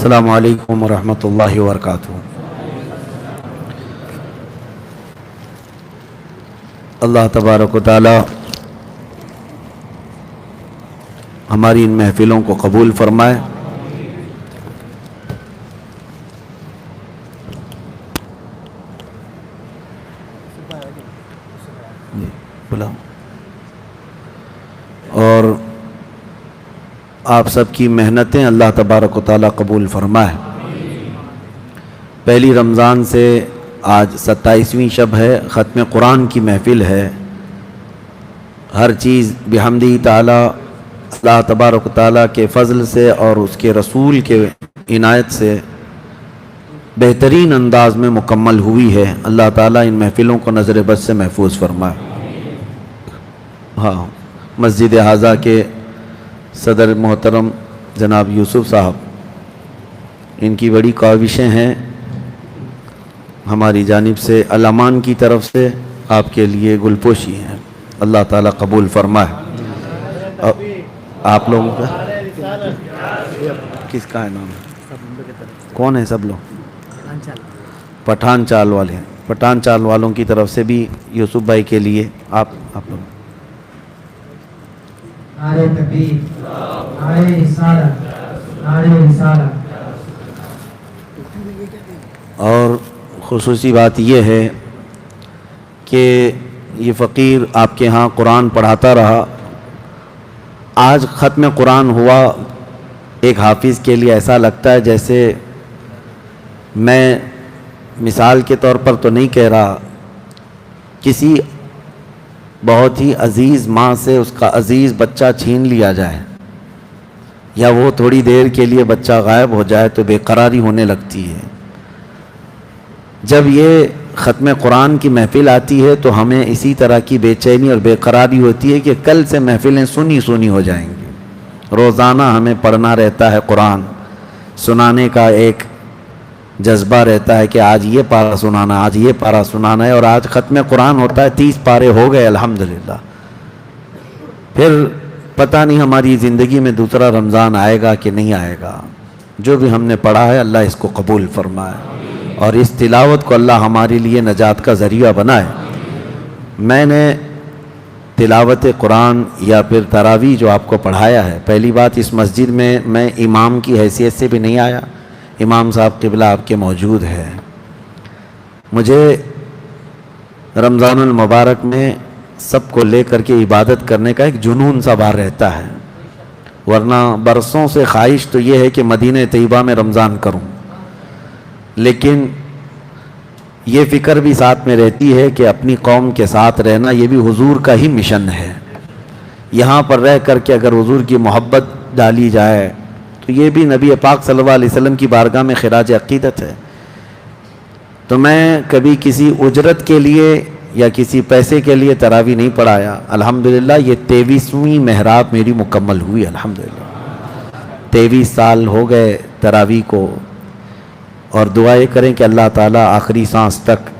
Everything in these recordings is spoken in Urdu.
السلام علیکم ورحمۃ اللہ وبرکاتہ۔ اللہ تبارک و تعالی ہماری ان محفلوں کو قبول فرمائے۔ اور آپ سب کی محنتیں اللہ تبارک و تعالی قبول فرمائے۔ پہلی رمضان سے آج 27ویں شب ہے، ختم قرآن کی محفل ہے۔ ہر چیز بحمدہ تعالی اللہ تبارک و تعالی کے فضل سے اور اس کے رسول کے عنایت سے بہترین انداز میں مکمل ہوئی ہے۔ اللہ تعالیٰ ان محفلوں کو نظر بد سے محفوظ فرمائے۔ مسجد حاضہ کے صدر محترم جناب یوسف صاحب، ان کی بڑی کاوشیں ہیں، ہماری جانب سے الامان کی طرف سے آپ کے لیے گلپوشی ہیں، اللہ تعالیٰ قبول فرمائے۔ آپ لوگوں کا کس کا ہے نام؟ کون ہے سب لوگ؟ پٹھان چال والے ہیں۔ پٹھان چال والوں کی طرف سے بھی یوسف بھائی کے لیے آپ لوگ نعرہ تکبیر، نعرہ رسالت، نعرہ رسالت۔ اور خصوصی بات یہ ہے کہ یہ فقیر آپ کے ہاں قرآن پڑھاتا رہا، آج ختم قرآن ہوا۔ ایک حافظ کے لیے ایسا لگتا ہے جیسے، میں مثال کے طور پر تو نہیں کہہ رہا، کسی بہت ہی عزیز ماں سے اس کا عزیز بچہ چھین لیا جائے یا وہ تھوڑی دیر کے لیے بچہ غائب ہو جائے تو بے قراری ہونے لگتی ہے۔ جب یہ ختم قرآن کی محفل آتی ہے تو ہمیں اسی طرح کی بے چینی اور بے قراری ہوتی ہے کہ کل سے محفلیں سنی ہو جائیں گی۔ روزانہ ہمیں پڑھنا رہتا ہے قرآن، سنانے کا ایک جذبہ رہتا ہے کہ آج یہ پارہ سنانا، آج یہ پارہ سنانا ہے، اور آج ختم قرآن ہوتا ہے، 30 پارے ہو گئے الحمدللہ۔ پھر پتہ نہیں ہماری زندگی میں دوسرا رمضان آئے گا کہ نہیں آئے گا۔ جو بھی ہم نے پڑھا ہے اللہ اس کو قبول فرمائے اور اس تلاوت کو اللہ ہمارے لیے نجات کا ذریعہ بنائے۔ میں نے تلاوت قرآن یا پھر تراویح جو آپ کو پڑھایا ہے، پہلی بات اس مسجد میں امام کی حیثیت سے بھی نہیں آیا، امام صاحب قبلہ آپ کے موجود ہے۔ مجھے رمضان المبارک میں سب کو لے کر کے عبادت کرنے کا ایک جنون سا بار رہتا ہے، ورنہ برسوں سے خواہش تو یہ ہے کہ مدینہ طیبہ میں رمضان کروں، لیکن یہ فکر بھی ساتھ میں رہتی ہے کہ اپنی قوم کے ساتھ رہنا یہ بھی حضور کا ہی مشن ہے۔ یہاں پر رہ کر کے اگر حضور کی محبت ڈالی جائے تو یہ بھی نبی پاک صلی اللہ علیہ وسلم کی بارگاہ میں خراج عقیدت ہے۔ تو میں کبھی کسی اجرت کے لیے یا کسی پیسے کے لیے تراویح نہیں پڑھایا۔ الحمدللہ یہ 23ویں محراب میری مکمل ہوئی، الحمدللہ 23 سال ہو گئے تراویح کو، اور دعائیں کریں کہ اللہ تعالیٰ آخری سانس تک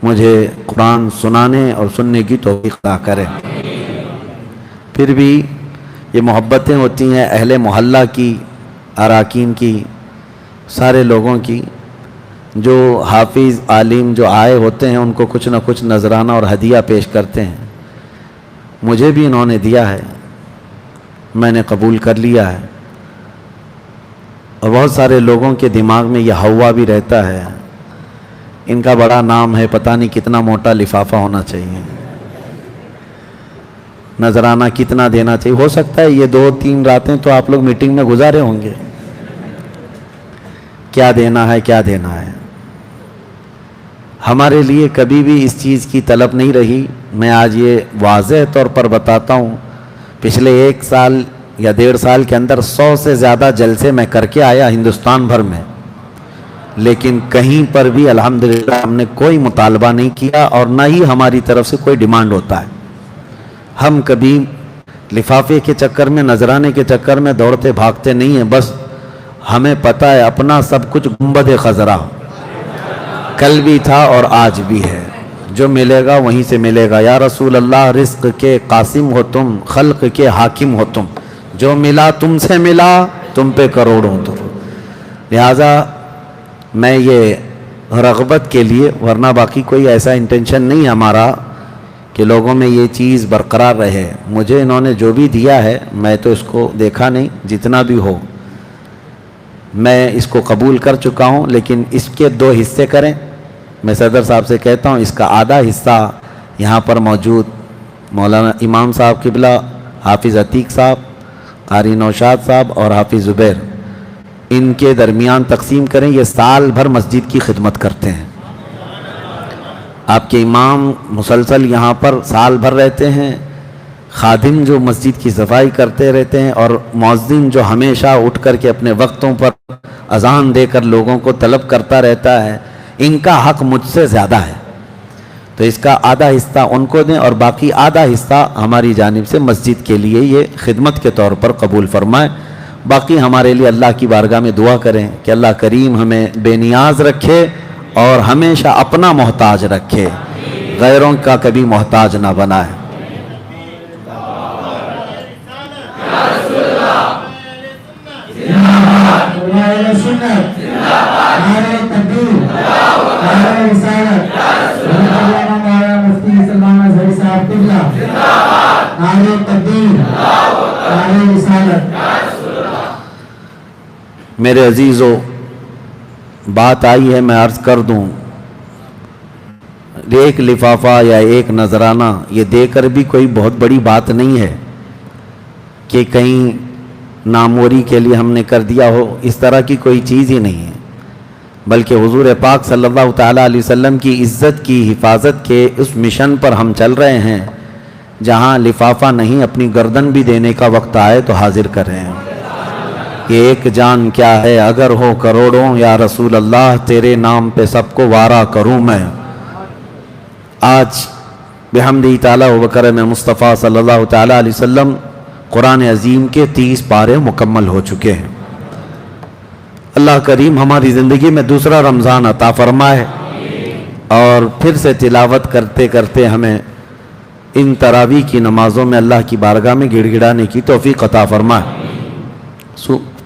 مجھے قرآن سنانے اور سننے کی توفیق عطا کرے۔ پھر بھی یہ محبتیں ہوتی ہیں اہل محلہ کی، اراکین کی، سارے لوگوں کی، جو حافظ عالم جو آئے ہوتے ہیں ان کو کچھ نہ کچھ نذرانہ اور ہدیہ پیش کرتے ہیں۔ مجھے بھی انہوں نے دیا ہے، میں نے قبول کر لیا ہے، اور بہت سارے لوگوں کے دماغ میں یہ ہوا بھی رہتا ہے، ان کا بڑا نام ہے، پتہ نہیں کتنا موٹا لفافہ ہونا چاہیے، نذرانہ کتنا دینا چاہیے۔ ہو سکتا ہے یہ 2-3 راتیں تو آپ لوگ میٹنگ میں گزارے ہوں گے، کیا دینا ہے کیا دینا ہے۔ ہمارے لیے کبھی بھی اس چیز کی طلب نہیں رہی۔ میں آج یہ واضح طور پر بتاتا ہوں، پچھلے 1 سال یا 1.5 سال کے اندر 100 سے زیادہ جلسے میں کر کے آیا ہندوستان بھر میں، لیکن کہیں پر بھی الحمدللہ ہم نے کوئی مطالبہ نہیں کیا اور نہ ہی ہماری طرف سے کوئی ڈیمانڈ ہوتا ہے۔ ہم کبھی لفافے کے چکر میں، نذرانے کے چکر میں دوڑتے بھاگتے نہیں ہیں، بس ہمیں پتہ ہے اپنا سب کچھ گنبد خضرا کل بھی تھا اور آج بھی ہے، جو ملے گا وہیں سے ملے گا۔ یا رسول اللہ رزق کے قاسم ہو تم، خلق کے حاکم ہو تم، جو ملا تم سے ملا، تم پہ کروڑوں درود۔ لہٰذا میں یہ رغبت کے لیے، ورنہ باقی کوئی ایسا انٹینشن نہیں ہے ہمارا کہ لوگوں میں یہ چیز برقرار رہے. مجھے انہوں نے جو بھی دیا ہے میں تو اس کو دیکھا نہیں، جتنا بھی ہو میں اس کو قبول کر چکا ہوں، لیکن اس کے 2 حصے کریں. میں صدر صاحب سے کہتا ہوں اس کا آدھا حصہ یہاں پر موجود مولانا امام صاحب قبلہ، حافظ عتیق صاحب، قاری نوشاد صاحب اور حافظ زبیر، ان کے درمیان تقسیم کریں. یہ سال بھر مسجد کی خدمت کرتے ہیں. آپ کے امام مسلسل یہاں پر سال بھر رہتے ہیں، خادم جو مسجد کی صفائی کرتے رہتے ہیں، اور مؤذن جو ہمیشہ اٹھ کر کے اپنے وقتوں پر اذان دے کر لوگوں کو طلب کرتا رہتا ہے. ان کا حق مجھ سے زیادہ ہے، تو اس کا آدھا حصہ ان کو دیں اور باقی آدھا حصہ ہماری جانب سے مسجد کے لیے یہ خدمت کے طور پر قبول فرمائیں. باقی ہمارے لیے اللہ کی بارگاہ میں دعا کریں کہ اللہ کریم ہمیں بے نیاز رکھے اور ہمیشہ اپنا محتاج رکھے، غیروں کا کبھی محتاج نہ بنائے. نعرہ سنت، نعرہ تکبیر، نعرہ رسالت، مولانا مفتی سلمان اظہری صاحب قبلہ، نعرہ تکبیر، نعرہ رسالت. میرے عزیزو، بات آئی ہے، میں عرض کر دوں، ایک لفافہ یا ایک نذرانہ یہ دے کر بھی کوئی بہت بڑی بات نہیں ہے کہ کہیں ناموری کے لیے ہم نے کر دیا ہو، اس طرح کی کوئی چیز ہی نہیں ہے، بلکہ حضور پاک صلی اللہ تعالیٰ علیہ وسلم کی عزت کی حفاظت کے اس مشن پر ہم چل رہے ہیں جہاں لفافہ نہیں، اپنی گردن بھی دینے کا وقت آئے تو حاضر کر رہے ہیں. یہ ایک جان کیا ہے اگر ہو کروڑوں، یا رسول اللہ تیرے نام پہ سب کو وارا کروں میں. آج بحمدہ تعالیٰ و بکرم مصطفیٰ صلی اللہ تعالیٰ علیہ وسلم قرآن عظیم کے 30 پارے مکمل ہو چکے ہیں. اللہ کریم ہماری زندگی میں دوسرا رمضان عطا فرمائے اور پھر سے تلاوت کرتے کرتے ہمیں ان تراویح کی نمازوں میں اللہ کی بارگاہ میں گڑ گڑانے کی توفیق عطا فرمائے.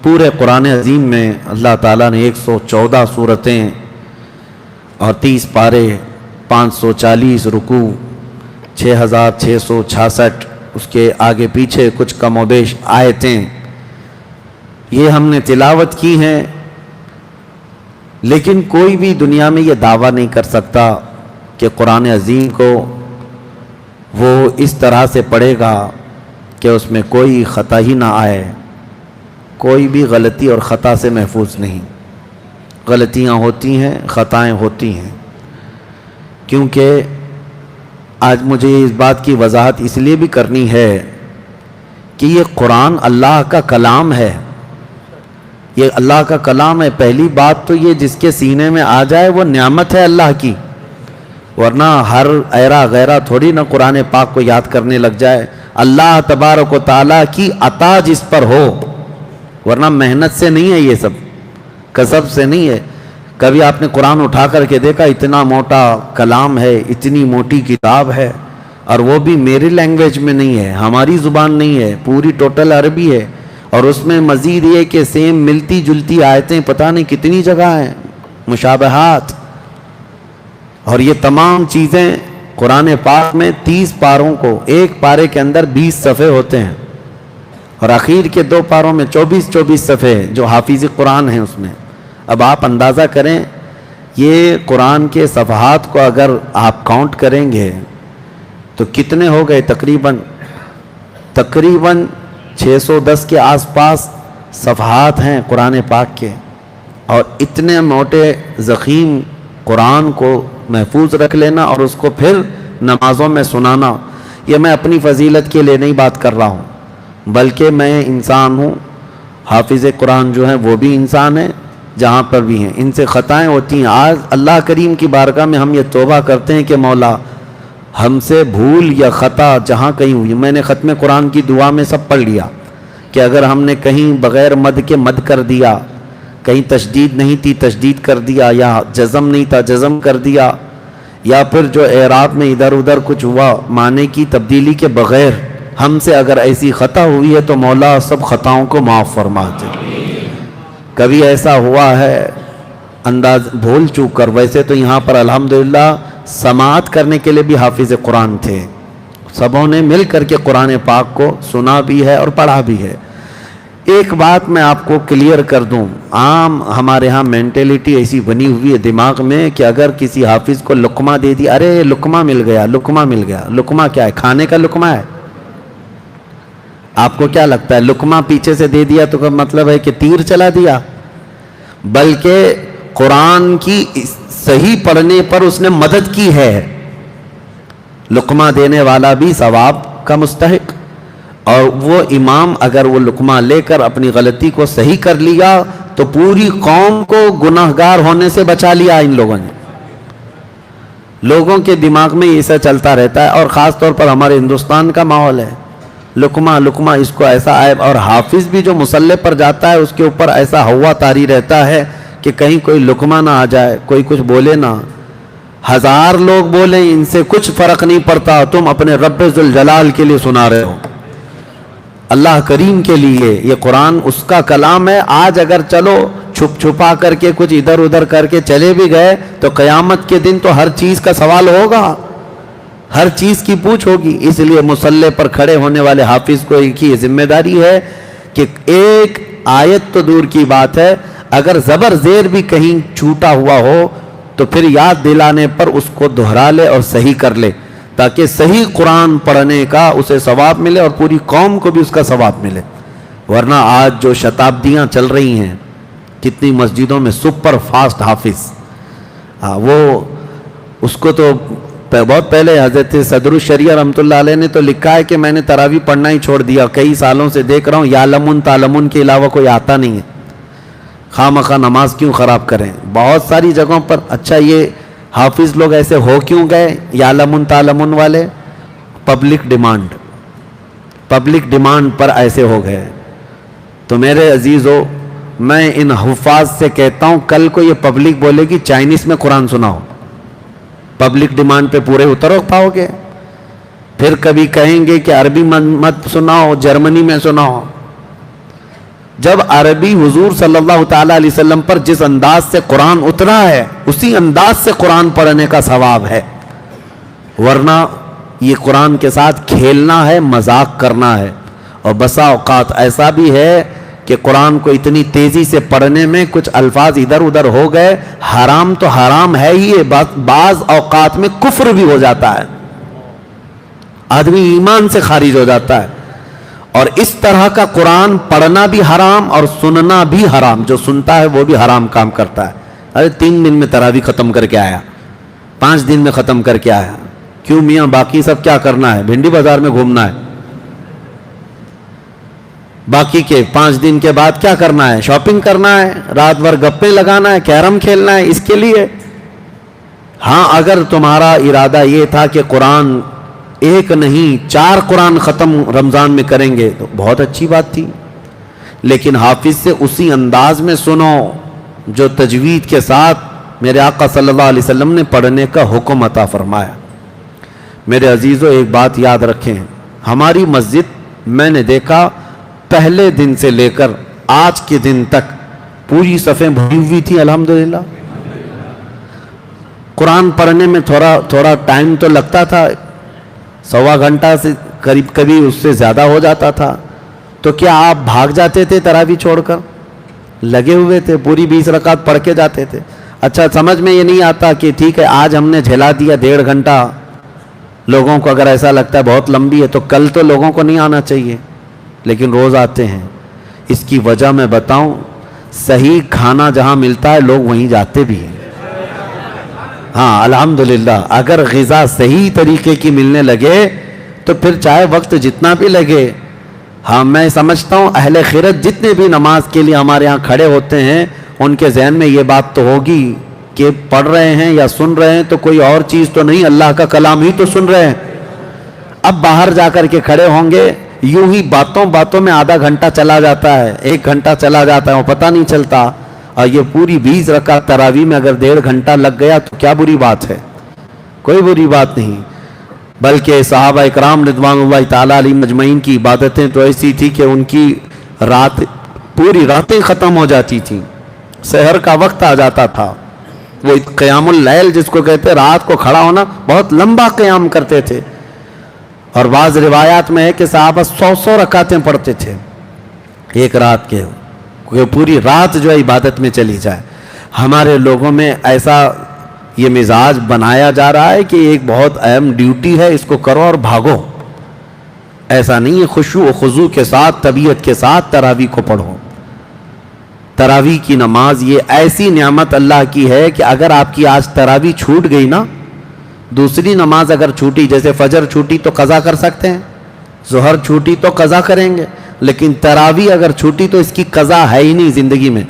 پورے قرآن عظیم میں اللہ تعالیٰ نے 114 سورتیں اور 30 پارے، 540 رکوع، 6666 اس کے آگے پیچھے کچھ کم و بیش آیتیں یہ ہم نے تلاوت کی ہیں. لیکن کوئی بھی دنیا میں یہ دعویٰ نہیں کر سکتا کہ قرآن عظیم کو وہ اس طرح سے پڑھے گا کہ اس میں کوئی خطا ہی نہ آئے. کوئی بھی غلطی اور خطا سے محفوظ نہیں. غلطیاں ہوتی ہیں، خطائیں ہوتی ہیں. کیونکہ آج مجھے اس بات کی وضاحت اس لیے بھی کرنی ہے کہ یہ قرآن اللہ کا کلام ہے. یہ اللہ کا کلام ہے. پہلی بات تو یہ جس کے سینے میں آ جائے وہ نعمت ہے اللہ کی، ورنہ ہر ایرا غیرہ تھوڑی نہ قرآن پاک کو یاد کرنے لگ جائے. اللہ تبارک و تعالیٰ کی عطا جس پر ہو، ورنہ محنت سے نہیں ہے، یہ سب کسب سے نہیں ہے. کبھی آپ نے قرآن اٹھا کر کے دیکھا اتنا موٹا کلام ہے، اتنی موٹی کتاب ہے، اور وہ بھی میری لینگویج میں نہیں ہے، ہماری زبان نہیں ہے، پوری ٹوٹل عربی ہے، اور اس میں مزید یہ کہ سیم ملتی جلتی آیتیں پتہ نہیں کتنی جگہ ہیں، مشابہات. اور یہ تمام چیزیں قرآن پاک میں 30 پاروں کو، ایک پارے کے اندر 20 صفحے ہوتے ہیں، اور اخیر کے 2 پاروں میں 24 صفحے جو حافظ قرآن ہیں اس میں. اب آپ اندازہ کریں یہ قرآن کے صفحات کو اگر آپ کاؤنٹ کریں گے تو کتنے ہو گئے؟ تقریباً 610 کے آس پاس صفحات ہیں قرآن پاک کے. اور اتنے موٹے ضخیم قرآن کو محفوظ رکھ لینا اور اس کو پھر نمازوں میں سنانا، یہ میں اپنی فضیلت کے لیے نہیں بات کر رہا ہوں، بلکہ میں انسان ہوں. حافظ قرآن جو ہیں وہ بھی انسان ہیں، جہاں پر بھی ہیں ان سے خطائیں ہوتی ہیں. آج اللہ کریم کی بارگاہ میں ہم یہ توبہ کرتے ہیں کہ مولا ہم سے بھول یا خطا جہاں کہیں ہوئی. میں نے ختم قرآن کی دعا میں سب پڑھ لیا کہ اگر ہم نے کہیں بغیر مد کے مد کر دیا، کہیں تشدید نہیں تھی تشدید کر دیا، یا جزم نہیں تھا جزم کر دیا، یا پھر جو اعراب میں ادھر ادھر کچھ ہوا معنی کی تبدیلی کے بغیر ہم سے اگر ایسی خطا ہوئی ہے تو مولا سب خطاؤں کو معاف فرما دے. کبھی ایسا ہوا ہے انداز بھول چوک کر، ویسے تو یہاں پر الحمدللہ سماعت کرنے کے لیے بھی حافظ قرآن تھے، سبوں نے مل کر کے قرآن پاک کو سنا بھی ہے اور پڑھا بھی ہے۔ ایک بات میں آپ کو کلیئر کر دوں، عام ہمارے ہاں مینٹیلیٹی ایسی بنی ہوئی ہے دماغ میں کہ اگر کسی حافظ کو لقمہ دے دی، ارے لقمہ مل گیا، لقمہ مل گیا۔ لقمہ کیا ہے؟ کھانے کا لقمہ ہے؟ آپ کو کیا لگتا ہے لقمہ پیچھے سے دے دیا تو کا مطلب ہے کہ تیر چلا دیا؟ بلکہ قرآن کی صحیح پڑھنے پر اس نے مدد کی ہے۔ لقمہ دینے والا بھی ثواب کا مستحق، اور وہ امام اگر وہ لقمہ لے کر اپنی غلطی کو صحیح کر لیا تو پوری قوم کو گناہگار ہونے سے بچا لیا ان لوگوں نے۔ لوگوں کے دماغ میں ایسا چلتا رہتا ہے، اور خاص طور پر ہمارے ہندوستان کا ماحول ہے، لقمہ لقمہ اس کو ایسا عیب، اور حافظ بھی جو مصلی پر جاتا ہے اس کے اوپر ایسا ہوا طاری رہتا ہے کہ کہیں کوئی لقمہ نہ آ جائے، کوئی کچھ بولے نہ، ہزار لوگ بولیں ان سے کچھ فرق نہیں پڑتا، تم اپنے رب ذوالجلال کے لیے سنا رہے ہو، اللہ کریم کے لیے۔ یہ قرآن اس کا کلام ہے۔ آج اگر چلو چھپ چھپا کر کے کچھ ادھر ادھر کر کے چلے بھی گئے تو قیامت کے دن تو ہر چیز کا سوال ہوگا، ہر چیز کی پوچھ ہوگی۔ اس لیے مصلی پر کھڑے ہونے والے حافظ کو ایک ہی ذمہ داری ہے کہ ایک آیت تو دور کی بات ہے، اگر زبر زیر بھی کہیں چھوٹا ہوا ہو تو پھر یاد دلانے پر اس کو دہرا لے اور صحیح کر لے، تاکہ صحیح قرآن پڑھنے کا اسے ثواب ملے اور پوری قوم کو بھی اس کا ثواب ملے۔ ورنہ آج جو شتابدیاں چل رہی ہیں کتنی مسجدوں میں سپر فاسٹ حافظ، وہ اس کو تو بہت پہلے حضرت صدر الشریعہ رحمۃ اللہ علیہ نے تو لکھا ہے کہ میں نے تراویح پڑھنا ہی چھوڑ دیا، کئی سالوں سے دیکھ رہا ہوں یعلمون تعلمون کے علاوہ کوئی آتا نہیں ہے، خواہ مخواہ نماز کیوں خراب کریں۔ بہت ساری جگہوں پر اچھا یہ حافظ لوگ ایسے ہو کیوں گئے یعلمون تعلمون والے؟ پبلک ڈیمانڈ پر ایسے ہو گئے۔ تو میرے عزیزو، میں ان حفاظ سے کہتا ہوں کل کو یہ پبلک بولے گی چائنیز میں قرآن سناؤ، پبلک ڈیمانڈ پہ پورے اتر پاؤ گے؟ پھر کبھی کہیں گے کہ عربی مت سناؤ، جرمنی میں سناؤ۔ جب عربی حضور صلی اللہ تعالیٰ علیہ وسلم پر جس انداز سے قرآن اترا ہے اسی انداز سے قرآن پڑھنے کا ثواب ہے، ورنہ یہ قرآن کے ساتھ کھیلنا ہے، مذاق کرنا ہے۔ اور بسا اوقات ایسا بھی ہے کہ قرآن کو اتنی تیزی سے پڑھنے میں کچھ الفاظ ادھر ادھر ہو گئے، حرام تو حرام ہے ہی، بعض اوقات میں کفر بھی ہو جاتا ہے، آدمی ایمان سے خارج ہو جاتا ہے۔ اور اس طرح کا قرآن پڑھنا بھی حرام اور سننا بھی حرام، جو سنتا ہے وہ بھی حرام کام کرتا ہے۔ ارے 3 دن میں تراویح ختم کر کے آیا، 5 دن میں ختم کر کے آیا، کیوں میاں باقی سب کیا کرنا ہے؟ بھنڈی بازار میں گھومنا ہے، باقی کے 5 دن کے بعد کیا کرنا ہے؟ شاپنگ کرنا ہے، رات بھر گپیں لگانا ہے، کیرم کھیلنا ہے، اس کے لیے۔ ہاں اگر تمہارا ارادہ یہ تھا کہ قرآن ایک نہیں 4 قرآن ختم رمضان میں کریں گے تو بہت اچھی بات تھی، لیکن حافظ سے اسی انداز میں سنو جو تجوید کے ساتھ میرے آقا صلی اللہ علیہ وسلم نے پڑھنے کا حکم عطا فرمایا۔ میرے عزیزو، ایک بات یاد رکھیں، ہماری مسجد میں نے دیکھا پہلے دن سے لے کر آج کے دن تک پوری صفیں بھری ہوئی تھی الحمدللہ۔ قرآن پڑھنے میں تھوڑا ٹائم تو لگتا تھا، 1.25 گھنٹہ سے قریب، کبھی اس سے زیادہ ہو جاتا تھا، تو کیا آپ بھاگ جاتے تھے تراویح چھوڑ کر؟ لگے ہوئے تھے، پوری 20 رکعت پڑھ کے جاتے تھے۔ اچھا سمجھ میں یہ نہیں آتا کہ ٹھیک ہے آج ہم نے جھلا دیا 1.5 گھنٹہ، لوگوں کو اگر ایسا لگتا ہے بہت لمبی ہے تو کل تو لوگوں کو نہیں آنا چاہیے، لیکن روز آتے ہیں۔ اس کی وجہ میں بتاؤں، صحیح کھانا جہاں ملتا ہے لوگ وہیں جاتے بھی ہیں۔ ہاں الحمدللہ، اگر غذا صحیح طریقے کی ملنے لگے تو پھر چاہے وقت جتنا بھی لگے، ہاں میں سمجھتا ہوں اہل خیرت جتنے بھی نماز کے لیے ہمارے ہاں کھڑے ہوتے ہیں ان کے ذہن میں یہ بات تو ہوگی کہ پڑھ رہے ہیں یا سن رہے ہیں تو کوئی اور چیز تو نہیں، اللہ کا کلام ہی تو سن رہے ہیں۔ اب باہر جا کر کے کھڑے ہوں گے، یوں ہی باتوں میں آدھا گھنٹہ چلا جاتا ہے، 1 گھنٹہ چلا جاتا ہے، وہ پتہ نہیں چلتا۔ اور یہ پوری 20 رکعت تراویح میں اگر 1.5 گھنٹہ لگ گیا تو کیا بری بات ہے؟ کوئی بری بات نہیں، بلکہ صحابہ اکرام رضوان اللہ تعالیٰ علیہ مجمعین کی عبادتیں تو ایسی تھی کہ ان کی رات پوری راتیں ختم ہو جاتی تھیں، سحر کا وقت آ جاتا تھا، وہ قیام اللیل جس کو کہتے، رات کو کھڑا ہونا، بہت لمبا قیام کرتے تھے، اور بعض روایات میں ہے کہ صحابہ 100 رکعتیں پڑھتے تھے ایک رات کے، کہ پوری رات جو ہے عبادت میں چلی جائے۔ ہمارے لوگوں میں ایسا یہ مزاج بنایا جا رہا ہے کہ ایک بہت اہم ڈیوٹی ہے، اس کو کرو اور بھاگو، ایسا نہیں ہے۔ خشوع و خضوع کے ساتھ، طبیعت کے ساتھ تراویح کو پڑھو۔ تراویح کی نماز یہ ایسی نعمت اللہ کی ہے کہ اگر آپ کی آج تراویح چھوٹ گئی نا، دوسری نماز اگر چھوٹی، جیسے فجر چھوٹی تو قضا کر سکتے ہیں، ظہر چھوٹی تو قضا کریں گے، لیکن تراویح اگر چھوٹی تو اس کی قضا ہے ہی نہیں زندگی میں،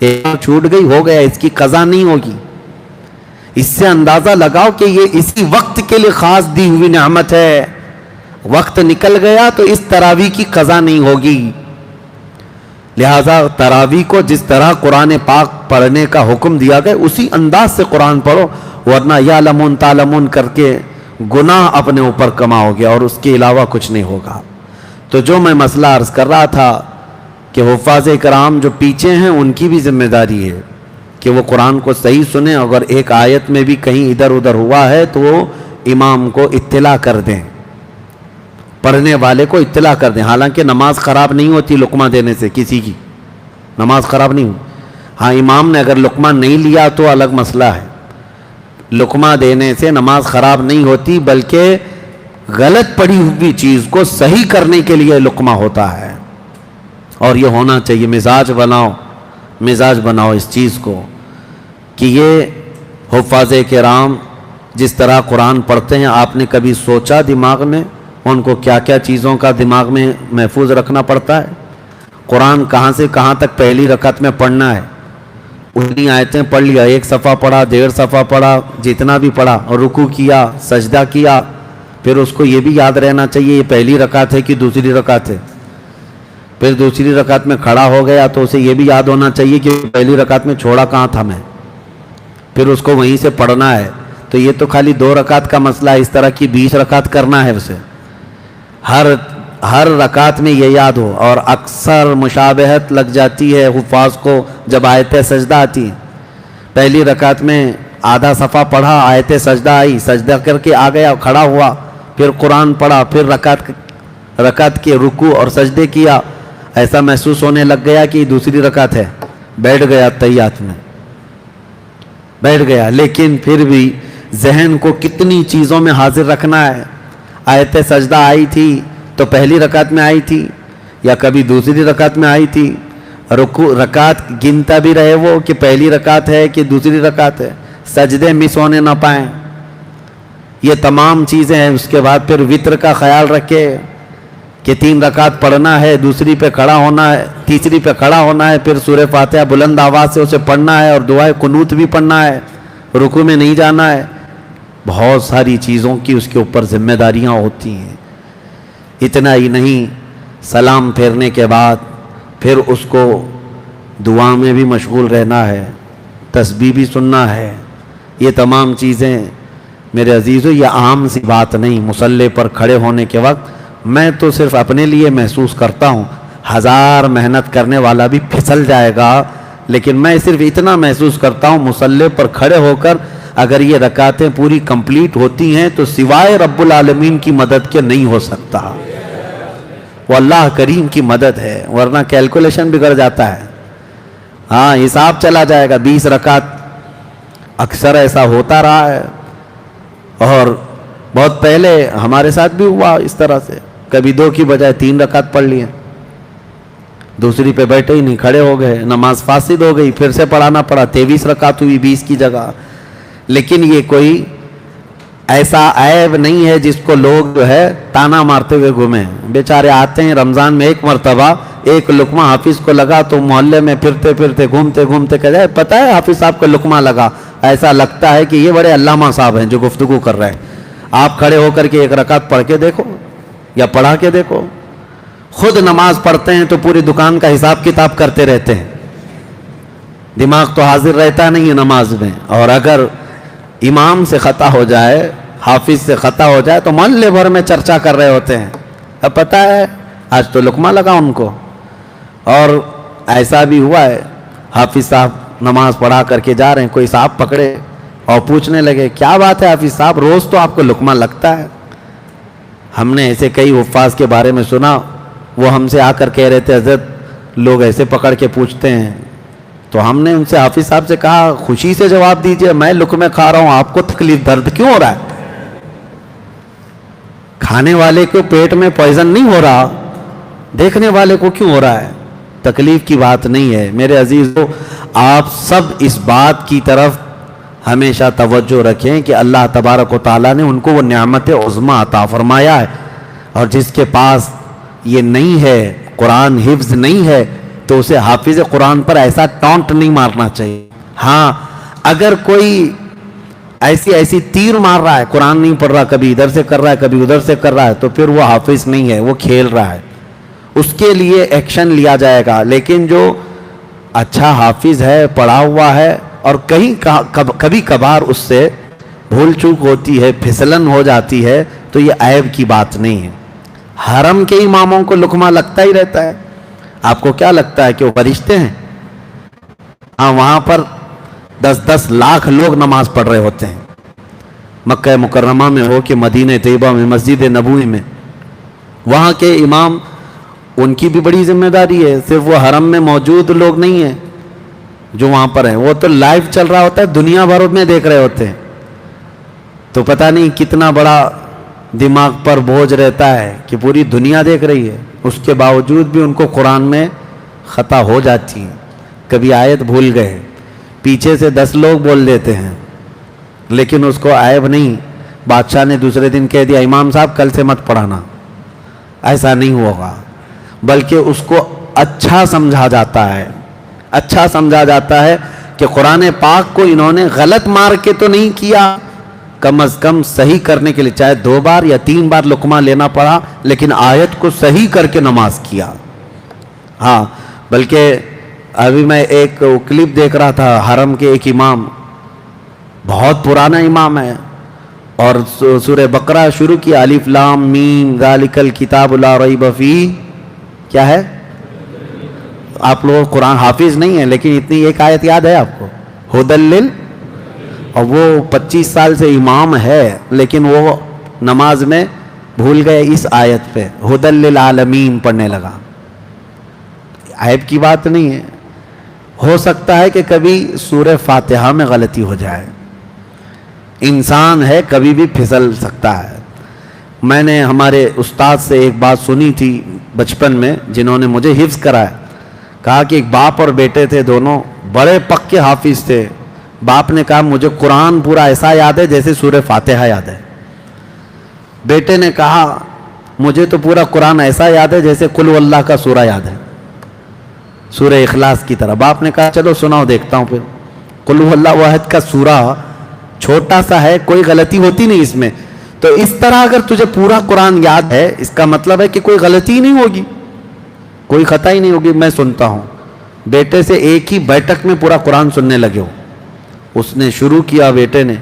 ایک بار چھوٹ گئی ہو گیا، اس کی قضا نہیں ہوگی۔ اس سے اندازہ لگاؤ کہ یہ اسی وقت کے لیے خاص دی ہوئی نعمت ہے، وقت نکل گیا تو اس تراویح کی قضا نہیں ہوگی۔ لہذا تراویح کو جس طرح قرآن پاک پڑھنے کا حکم دیا گیا اسی انداز سے قرآن پڑھو، ورنہ یعلمون تعلمون کر کے گناہ اپنے اوپر کماؤ گے اور اس کے علاوہ کچھ نہیں ہوگا۔ تو جو میں مسئلہ عرض کر رہا تھا کہ حفاظ کرام جو پیچھے ہیں ان کی بھی ذمہ داری ہے کہ وہ قرآن کو صحیح سنیں، اگر ایک آیت میں بھی کہیں ادھر ادھر ہوا ہے تو وہ امام کو اطلاع کر دیں، پڑھنے والے کو اطلاع کر دیں۔ حالانکہ نماز خراب نہیں ہوتی لقمہ دینے سے، کسی کی نماز خراب نہیں ہوتی، ہاں امام نے اگر لقمہ نہیں لیا تو الگ مسئلہ ہے۔ لقمہ دینے سے نماز خراب نہیں ہوتی، بلکہ غلط پڑی ہوئی چیز کو صحیح کرنے کے لیے لقمہ ہوتا ہے، اور یہ ہونا چاہیے۔ مزاج بناؤ اس چیز کو کہ یہ حفاظ کرام جس طرح قرآن پڑھتے ہیں، آپ نے کبھی سوچا دماغ میں ان کو کیا کیا چیزوں کا دماغ میں محفوظ رکھنا پڑتا ہے؟ قرآن کہاں سے کہاں تک پہلی رکعت میں پڑھنا ہے، اتنی آیتیں پڑھ لیا، 1 صفحہ پڑھا، 1.5 صفحہ پڑھا، جتنا بھی پڑھا، اور رکوع کیا، سجدہ کیا، پھر اس کو یہ بھی یاد رہنا چاہیے یہ پہلی رکعت ہے کہ دوسری رکعت ہے۔ پھر دوسری رکعت میں کھڑا ہو گیا تو اسے یہ بھی یاد ہونا چاہیے کہ پہلی رکعت میں چھوڑا کہاں تھا میں، پھر اس کو وہیں سے پڑھنا ہے۔ تو یہ تو خالی 2 رکعت کا مسئلہ ہے، اس طرح کی 20 رکعت کرنا ہے اسے، ہر رکعت میں یہ یاد ہو۔ اور اکثر مشابہت لگ جاتی ہے حفاظ کو جب آیت سجدہ آتی ہیں، پہلی رکعت میں آدھا صفحہ پڑھا، آیت سجدہ آئی، سجدہ کر کے آ گیا، کھڑا ہوا، پھر قرآن پڑھا، پھر رکعت کے رکوع اور سجدے کیا، ایسا محسوس ہونے لگ گیا کہ دوسری رکعت ہے، بیٹھ گیا تحیات میں، بیٹھ گیا۔ لیکن پھر بھی ذہن کو کتنی چیزوں میں حاضر رکھنا ہے۔ آیت سجدہ آئی تھی تو پہلی رکعت میں آئی تھی یا کبھی دوسری رکعت میں آئی تھی، رکعت گنتا بھی رہے وہ کہ پہلی رکعت ہے کہ دوسری رکعت ہے، سجدے مس ہونے نہ پائیں، یہ تمام چیزیں ہیں۔ اس کے بعد پھر وتر کا خیال رکھے کہ 3 رکعت پڑھنا ہے، دوسری پہ کھڑا ہونا ہے، تیسری پہ کھڑا ہونا ہے، پھر سورہ فاتحہ بلند آواز سے اسے پڑھنا ہے، اور دعائے قنوت بھی پڑھنا ہے، رکوع میں نہیں جانا ہے۔ بہت ساری چیزوں کی اس کے اوپر ذمہ داریاں ہوتی ہیں۔ اتنا ہی نہیں، سلام پھیرنے کے بعد پھر اس کو دعا میں بھی مشغول رہنا ہے، تسبیح بھی سننا ہے۔ یہ تمام چیزیں میرے عزیزو یہ عام سی بات نہیں۔ مصلی پر کھڑے ہونے کے وقت میں تو صرف اپنے لیے محسوس کرتا ہوں، 1000 محنت کرنے والا بھی پھسل جائے گا، لیکن میں صرف اتنا محسوس کرتا ہوں مصلی پر کھڑے ہو کر اگر یہ رکعتیں پوری کمپلیٹ ہوتی ہیں تو سوائے رب العالمین کی مدد کے نہیں ہو سکتا، وہ اللہ کریم کی مدد ہے، ورنہ کیلکولیشن بگڑ جاتا ہے، ہاں حساب چلا جائے گا۔ 20 رکعت اکثر ایسا ہوتا رہا ہے، اور بہت پہلے ہمارے ساتھ بھی ہوا اس طرح سے، کبھی 2 کی بجائے 3 رکعت پڑھ لیے، دوسری پہ بیٹھے ہی نہیں، کھڑے ہو گئے، نماز فاسد ہو گئی، پھر سے پڑھانا پڑا، 23 رکعت ہوئی 20 کی جگہ۔ لیکن یہ کوئی ایسا عیب نہیں ہے جس کو لوگ جو ہے تانا مارتے ہوئے گھومیں۔ بیچارے آتے ہیں رمضان میں ایک مرتبہ، ایک لقمہ حافظ کو لگا تو محلے میں پھرتے پھرتے گھومتے گھومتے کہہ جائے پتہ ہے حافظ صاحب کو لقمہ لگا، ایسا لگتا ہے کہ یہ بڑے علامہ صاحب ہیں جو گفتگو کر رہے ہیں۔ آپ کھڑے ہو کر کے 1 رکعت پڑھ کے دیکھو یا پڑھا کے دیکھو، خود نماز پڑھتے ہیں تو پوری دکان کا حساب کتاب کرتے رہتے ہیں، دماغ تو حاضر رہتا نہیں ہے نماز میں، اور اگر امام سے خطا ہو جائے، حافظ سے خطا ہو جائے تو محلے بھر میں چرچا کر رہے ہوتے ہیں، اب پتہ ہے آج تو لقمہ لگا ان کو، اور ایسا بھی ہوا ہے حافظ صاحب نماز پڑھا کر کے جا رہے ہیں, کوئی صاحب پکڑے اور پوچھنے لگے کیا بات ہے حافظ صاحب, روز تو آپ کو لقمہ لگتا ہے. ہم نے ایسے کئی حفاظ کے بارے میں سنا, وہ ہم سے آ کر کہہ رہے تھے حضرت لوگ ایسے پکڑ کے پوچھتے ہیں. تو ہم نے ان سے حافظ صاحب سے کہا خوشی سے جواب دیجئے, میں لقمے کھا رہا ہوں, آپ کو تکلیف درد کیوں ہو رہا ہے؟ کھانے والے کو پیٹ میں پوائزن نہیں ہو رہا, دیکھنے والے کو کیوں ہو رہا ہے؟ تکلیف کی بات نہیں ہے. میرے عزیزو, آپ سب اس بات کی طرف ہمیشہ توجہ رکھیں کہ اللہ تبارک و تعالیٰ نے ان کو وہ نعمت عظمیٰ عطا فرمایا ہے, اور جس کے پاس یہ نہیں ہے, قرآن حفظ نہیں ہے, تو اسے حافظ قرآن پر ایسا ٹونٹ نہیں مارنا چاہیے. ہاں اگر کوئی ایسی تیر مار رہا ہے, قرآن نہیں پڑھ رہا, کبھی ادھر سے کر رہا ہے کبھی ادھر سے کر رہا ہے, تو پھر وہ حافظ نہیں ہے, وہ کھیل رہا ہے, اس کے لیے ایکشن لیا جائے گا. لیکن جو اچھا حافظ ہے, پڑھا ہوا ہے, اور کبھی کبھار اس سے بھول چوک ہوتی ہے, پھسلن ہو جاتی ہے, تو یہ عیب کی بات نہیں ہے. حرم کے اماموں کو لقمہ لگتا ہی رہتا ہے. آپ کو کیا لگتا ہے کہ وہ فرشتے ہیں؟ ہاں, وہاں پر 10 لاکھ لوگ نماز پڑھ رہے ہوتے ہیں, مکہ مکرمہ میں ہو کہ مدینہ طیبہ میں, مسجد نبوی میں. وہاں کے امام, ان کی بھی بڑی ذمہ داری ہے. صرف وہ حرم میں موجود لوگ نہیں ہیں جو وہاں پر ہیں, وہ تو لائیو چل رہا ہوتا ہے, دنیا بھر میں دیکھ رہے ہوتے ہیں. تو پتہ نہیں کتنا بڑا دماغ پر بوجھ رہتا ہے کہ پوری دنیا دیکھ رہی ہے, اس کے باوجود بھی ان کو قرآن میں خطا ہو جاتی ہے. کبھی آیت بھول گئے, پیچھے سے 10 لوگ بول دیتے ہیں, لیکن اس کو عیب نہیں. بادشاہ نے دوسرے دن کہہ دیا امام صاحب کل سے مت پڑھانا, ایسا نہیں ہوگا, بلکہ اس کو اچھا سمجھا جاتا ہے. اچھا سمجھا جاتا ہے کہ قرآن پاک کو انہوں نے غلط مار کے تو نہیں کیا, کم از کم صحیح کرنے کے لیے, چاہے 2 بار یا 3 بار لقمہ لینا پڑا, لیکن آیت کو صحیح کر کے نماز کیا. ہاں, بلکہ ابھی میں ایک کلپ دیکھ رہا تھا, حرم کے ایک امام, بہت پرانا امام ہے, اور سورہ بقرہ شروع کیا, الف لام میم ذالک الکتاب لا ریب فیہ. کیا ہے؟ آپ لوگ قرآن حافظ نہیں ہیں, لیکن اتنی ایک آیت یاد ہے آپ کو, ھدی اور وہ 25 سال سے امام ہے, لیکن وہ نماز میں بھول گئے اس آیت پہ, ھدی للعالمین پڑھنے لگا. عیب کی بات نہیں ہے. ہو سکتا ہے کہ کبھی سورہ فاتحہ میں غلطی ہو جائے, انسان ہے, کبھی بھی پھسل سکتا ہے. میں نے ہمارے استاد سے ایک بات سنی تھی بچپن میں, جنہوں نے مجھے حفظ کرایا. کہا کہ ایک باپ اور بیٹے تھے, دونوں بڑے پکے حافظ تھے. باپ نے کہا مجھے قرآن پورا ایسا یاد ہے جیسے سورہ فاتحہ یاد ہے. بیٹے نے کہا مجھے تو پورا قرآن ایسا یاد ہے جیسے قل هو اللہ کا سورہ یاد ہے, سورہ اخلاص کی طرح. باپ نے کہا چلو سناؤ دیکھتا ہوں. پھر قل هو اللہ واحد کا سورہ چھوٹا سا ہے, کوئی غلطی ہوتی نہیں اس میں. تو اس طرح اگر تجھے پورا قرآن یاد ہے, اس کا مطلب ہے کہ کوئی غلطی نہیں ہوگی, کوئی خطا ہی نہیں ہوگی. میں سنتا ہوں. بیٹے سے ایک ہی بیٹھک میں پورا قرآن سننے لگے ہو. اس نے شروع کیا بیٹے نے,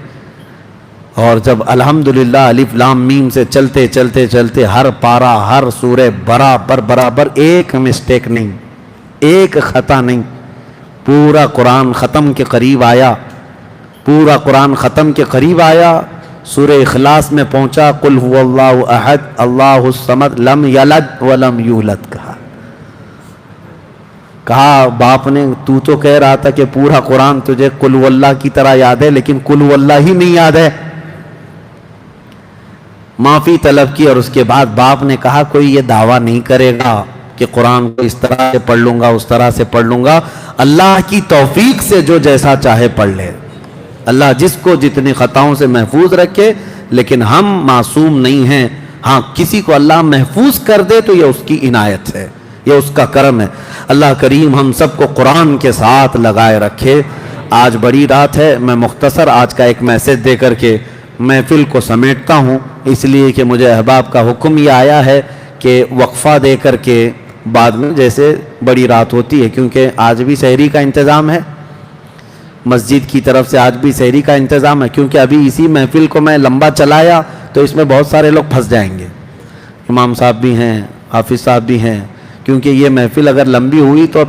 اور جب الحمدللہ الف لام میم سے چلتے چلتے چلتے ہر پارا ہر سورہ برابر, ایک مسٹیک نہیں, ایک خطا نہیں, پورا قرآن ختم کے قریب آیا. پورا قرآن ختم کے قریب آیا, سورہ اخلاص میں پہنچا, قل هو اللہ احد اللہ الصمد لم یلد ولم یولد. کہا باپ نے تو کہہ رہا تھا کہ پورا قرآن تجھے قل هو اللہ کی طرح یاد ہے, لیکن قل هو اللہ ہی نہیں یاد ہے. معافی طلب کی, اور اس کے بعد باپ نے کہا کوئی یہ دعویٰ نہیں کرے گا کہ قرآن کو اس طرح سے پڑھ لوں گا اس طرح سے پڑھ لوں گا. اللہ کی توفیق سے جو جیسا چاہے پڑھ لے. اللہ جس کو جتنی خطاؤں سے محفوظ رکھے, لیکن ہم معصوم نہیں ہیں. ہاں, کسی کو اللہ محفوظ کر دے تو یہ اس کی عنایت ہے, یہ اس کا کرم ہے. اللہ کریم ہم سب کو قرآن کے ساتھ لگائے رکھے. آج بڑی رات ہے, میں مختصر آج کا ایک میسج دے کر کے محفل کو سمیٹتا ہوں, اس لیے کہ مجھے احباب کا حکم یہ آیا ہے کہ وقفہ دے کر کے بعد میں جیسے بڑی رات ہوتی ہے, کیونکہ آج بھی سحری کا انتظام ہے, مسجد کی طرف سے آج بھی سحری کا انتظام ہے. کیونکہ ابھی اسی محفل کو میں لمبا چلایا تو اس میں بہت سارے لوگ پھنس جائیں گے. امام صاحب بھی ہیں, حافظ صاحب بھی ہیں, کیونکہ یہ محفل اگر لمبی ہوئی تو اب